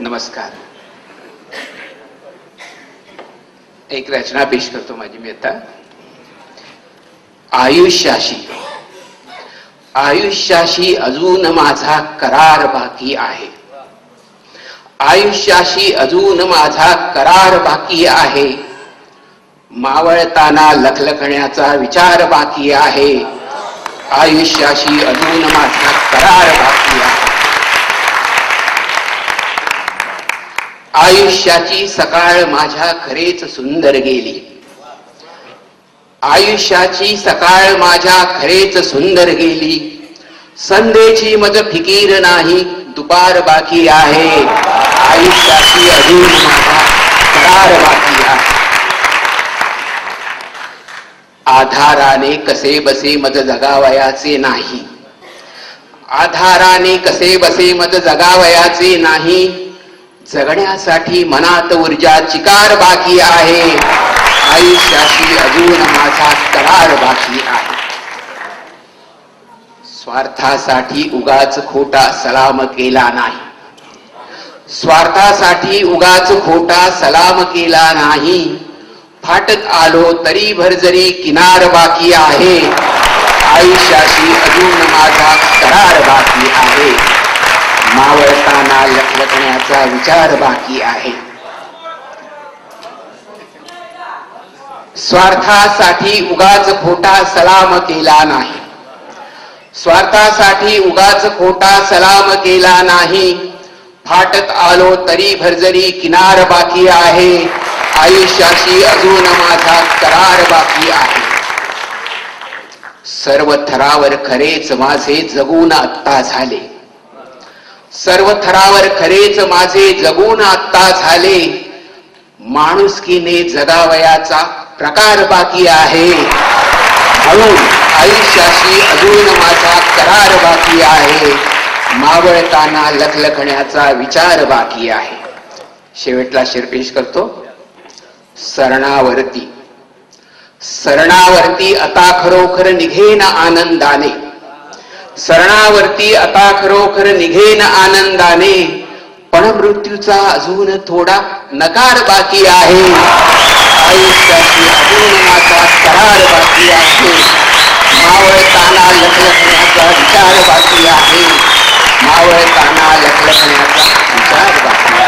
नमस्कार. एक रचना पेश करतो माझी मी आता. आयुष्याशी अजून माझा करार बाकी आहे. आयुष्याशी अजून माझा करार बाकी आहे. मावळताना लखलखण्याचा विचार बाकी आहे. आयुष्याशी अजून माझा करार बाकी आहे. आयुष्याची सकाळ माझ्या खरेच सुंदर गेली. आयुष्याची सकाळ माझ्या खरेच सुंदर गेली. संध्येची मज फिकीर नाही, दुपार बाकी आहे. आयुष्याची अजून माझा करार बाकी आहे. आधाराने कसे बसे मज जगावयाचे नाही. आधाराने कसे बसे मज जगावयाचे नाही. जगण्यासाठी मनात ऊर्जा चिकार बाकी आहे. आयुष्याशी अजून माझा करार बाकी आहे. स्वार्थासाठी उगाच खोटा सलाम केला नाही. स्वार्थासाठी उगाच खोटा सलाम केला नाही. फाटत आलो तरी भरजरी किनार बाकी आहे. आयुष्याशी अजून माझा करार बाकी आहे. मावळताना लखलखण्याचा विचार बाकी आहे. स्वार्थासाठी उगाच खोटा सलाम केला नाही. स्वार्थासाठी उगाच खोटा सलाम केला नाही. फाटत आलो तरी भरजरी किनार बाकी आहे. आयुष्याशी अजून माझा करार बाकी आहे. सर्व थरावर खरेच माझे जगून आत्ता झाले. सर्व थरावर खरेच माझे जगून आत्ता झाले. माणुसकीने जगावयाचा प्रकार बाकी आहे. म्हणून आयुष्याशी अजून माझा करार बाकी आहे. मावळताना लखलखण्याचा विचार बाकी आहे. शेवटला शेर पेश करतो. सरणावरती सरणावरती आता खरोखर निघेन आनंदाने. सरणावरती आता खरोखर निघेन आनंदाने. पण मृत्यूचा अजून थोडा नकार बाकी आहे. आयुष्याशी अजून माझा करार बाकी आहे. मावळताना लखलखण्याचा विचार बाकी आहे. मावळताना लखलखण्याचा विचार बाकी आहे.